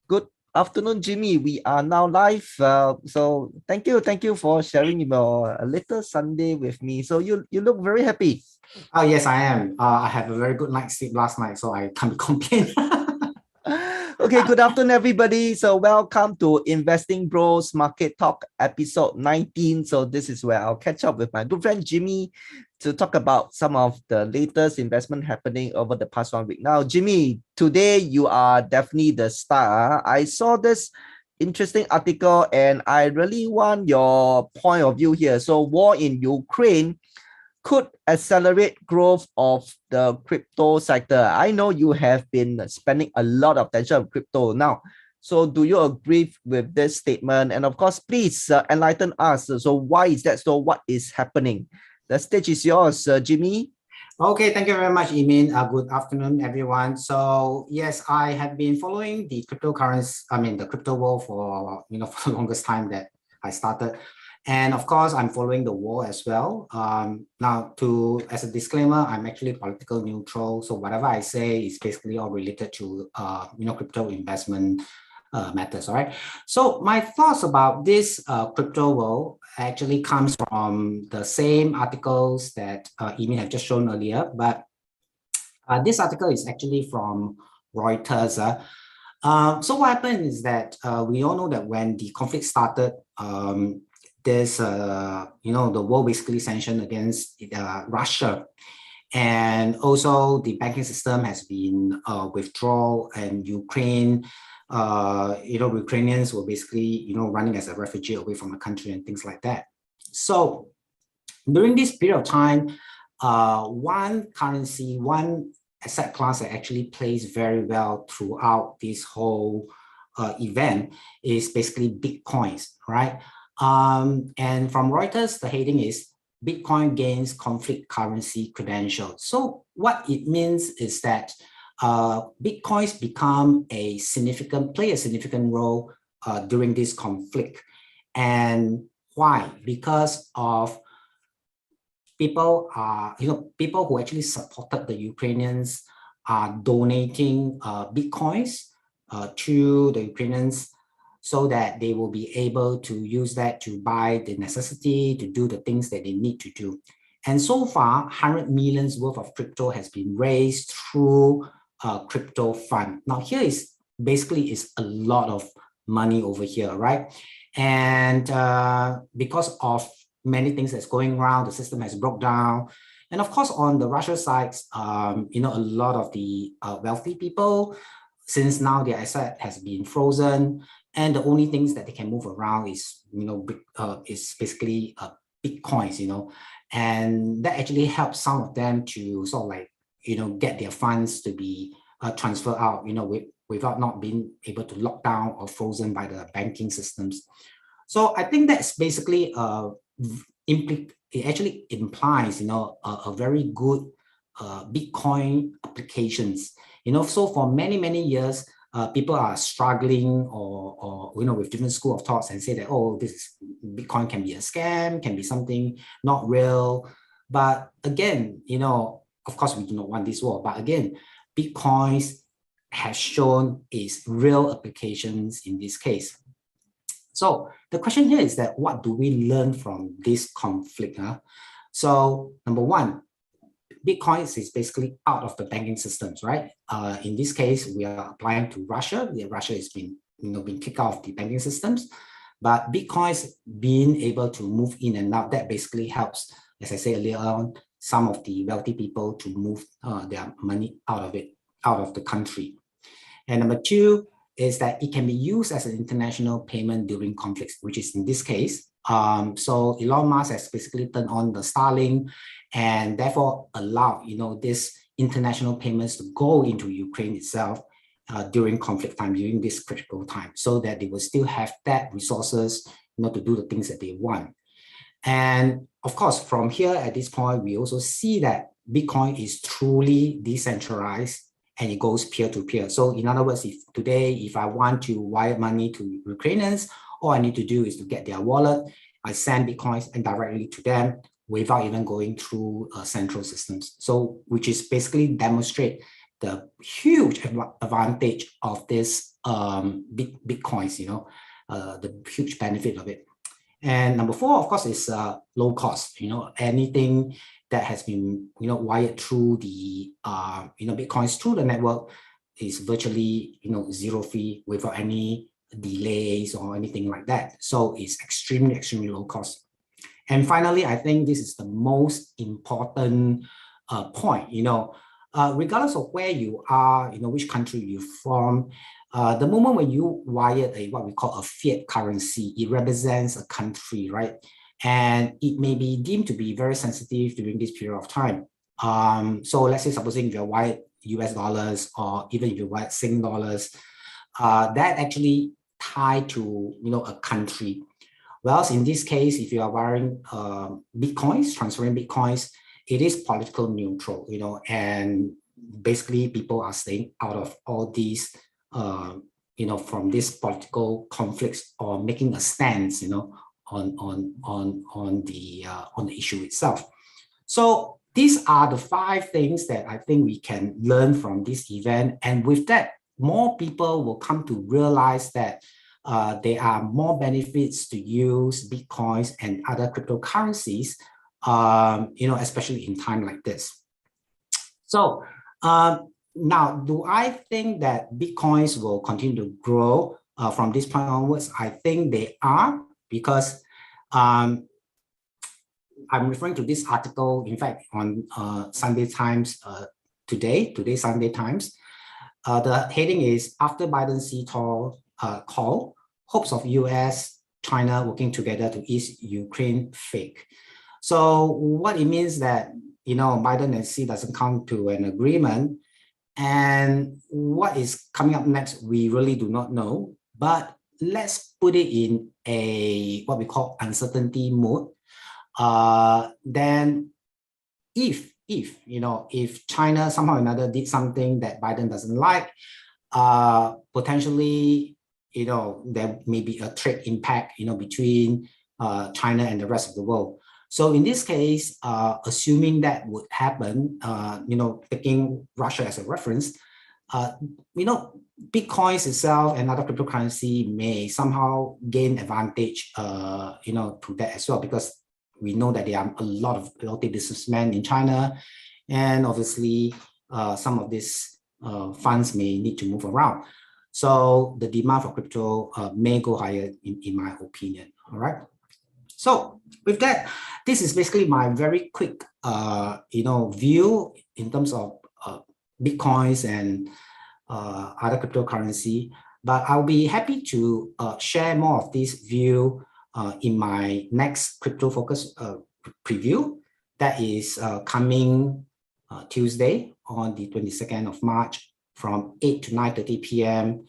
Good afternoon, Jimmy. We are now live. So thank you for sharing your little Sunday with me. So you look very happy. Oh, yes, I am. I have a very good night's sleep last night, so I can't complain. Okay, good afternoon, everybody. So welcome to Investing Bros Market Talk episode 19. So this is where I'll catch up with my good friend Jimmy to talk about some of the latest investment happening over the past 1 week. Now, Jimmy, today you are definitely the star. I saw this interesting article and I really want your point of view here. So war in Ukraine could accelerate growth of the crypto sector. I know you have been spending a lot of attention on crypto now. So do you agree with this statement? And of course, please enlighten us. So why is that so? What is happening? The stage is yours, Jimmy. Okay, thank you very much, Emin. Good afternoon, everyone. So yes, I have been following the cryptocurrency, the crypto world for for the longest time that I started. And of course, I'm following the war as well. Now, as a disclaimer, I'm actually political neutral. So whatever I say is basically all related to crypto investment matters. All right. So my thoughts about this crypto world actually comes from the same articles that Amy had just shown earlier, but this article is actually from Reuters. So what happened is that we all know that when the conflict started, the world basically sanctioned against Russia. And also the banking system has been withdrawn, and Ukrainians were basically, running as a refugee away from the country and things like that. So during this period of time, one currency, one asset class that actually plays very well throughout this whole event is basically Bitcoins, right? And from Reuters, the heading is Bitcoin gains conflict currency credentials. So what it means is that Bitcoins play a significant role during this conflict. And why? Because of people who actually supported the Ukrainians are donating Bitcoins to the Ukrainians so that they will be able to use that to buy the necessity to do the things that they need to do. And so far, 100 millions worth of crypto has been raised through a crypto fund. Now here is a lot of money over here, right? And because of many things that's going around, the system has broke down. And of course, on the Russia side, a lot of the wealthy people, since now their asset has been frozen, and the only things that they can move around is basically Bitcoins, and that actually helps some of them to sort of like, get their funds to be transferred out, without not being able to lock down or frozen by the banking systems. So I think that's basically it actually implies, a very good Bitcoin applications. So for many, many years, people are struggling or with different school of thoughts and say that, oh, Bitcoin can be a scam, can be something not real. But again, of course, we do not want this war. But again, Bitcoins has shown its real applications in this case. So the question here is that what do we learn from this conflict? So number one, Bitcoin is basically out of the banking systems, right? In this case, we are applying to Russia. Russia has been kicked out of the banking systems, but Bitcoin's being able to move in and out. That basically helps, as I said earlier on, some of the wealthy people to move their money out of the country. And number two is that it can be used as an international payment during conflicts, which is in this case. So Elon Musk has basically turned on the Starlink and therefore allowed, this international payments to go into Ukraine itself during conflict time, during this critical time, so that they will still have that resources, to do the things that they want. And of course, from here at this point, we also see that Bitcoin is truly decentralized and it goes peer-to-peer. So in other words, if I want to wire money to Ukrainians, all I need to do is to get their wallet, I send Bitcoins and directly to them without even going through central systems. So which is basically demonstrate the huge advantage of this Bitcoins, the huge benefit of it. And number 4, of course, is low cost. Anything that has been wired through the Bitcoins through the network is virtually zero fee without any delays or anything like that. So it's extremely low cost. And finally, I think this is the most important point. Regardless of where you are, which country you're from, the moment when you wire what we call a fiat currency, it represents a country, right? And it may be deemed to be very sensitive during this period of time. So let's say, supposing you're wired US dollars, or even if you wired Sing dollars, that actually tied to a country. Whereas in this case, if you are wiring Bitcoins, transferring Bitcoins, it is political neutral, and basically people are staying out of all these, from these political conflicts, or making a stance, on the issue itself. So these are the 5 things that I think we can learn from this event. And with that, more people will come to realize that there are more benefits to use Bitcoins and other cryptocurrencies, especially in time like this. So now, do I think that Bitcoins will continue to grow from this point onwards? I think they are, because I'm referring to this article, in fact, on Sunday Times today Sunday Times. The heading is, after Biden's call, hopes of US, China working together to ease Ukraine fake. So what it means that, Biden and Xi doesn't come to an agreement, and what is coming up next, we really do not know. But let's put it in a what we call uncertainty mode. Then if China somehow or another did something that Biden doesn't like, potentially, there may be a trade impact, between China and the rest of the world. So in this case, assuming that would happen, taking Russia as a reference, Bitcoins itself and other cryptocurrency may somehow gain advantage, to that as well, because we know that there are a lot of wealthy businessmen in China, and obviously some of these funds may need to move around. So the demand for crypto may go higher, in my opinion. All right. So with that, this is basically my very quick, view in terms of Bitcoins and other cryptocurrency. But I'll be happy to share more of this view in my next crypto focus preview that is coming Tuesday on the 22nd of March from 8 to 9:30 p.m.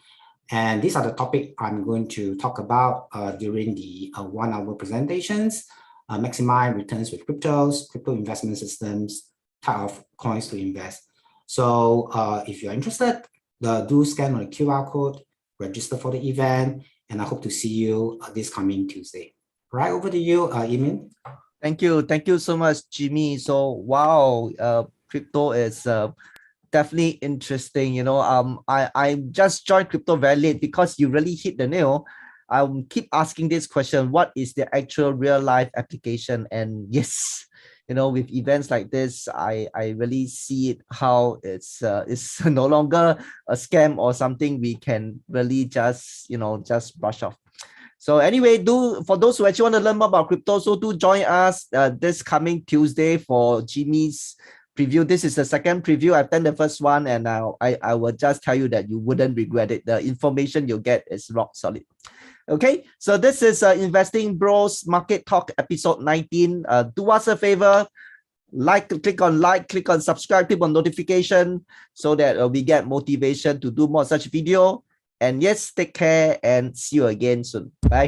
And these are the topics I'm going to talk about during the 1-hour presentations: maximize returns with cryptos, crypto investment systems, type of coins to invest. So if you're interested, do scan on the QR code, register for the event, and I hope to see you this coming Tuesday. Right, over to you, Emin. Thank you so much, Jimmy. So wow, crypto is definitely interesting. I just joined crypto very late because you really hit the nail. I keep asking this question: what is the actual real life application? And yes, with events like this, I really see it how it's no longer a scam or something we can really just brush off. So anyway, for those who actually want to learn more about crypto, so do join us this coming Tuesday for Jimmy's preview. This is the second preview. I've done the first one, and I will just tell you that you wouldn't regret it. The information you get is rock solid. Okay, so this is Investing Bros Market Talk episode 19. Do us a favor, click on subscribe, click on notification so that we get motivation to do more such video. And yes, take care and see you again soon. Bye.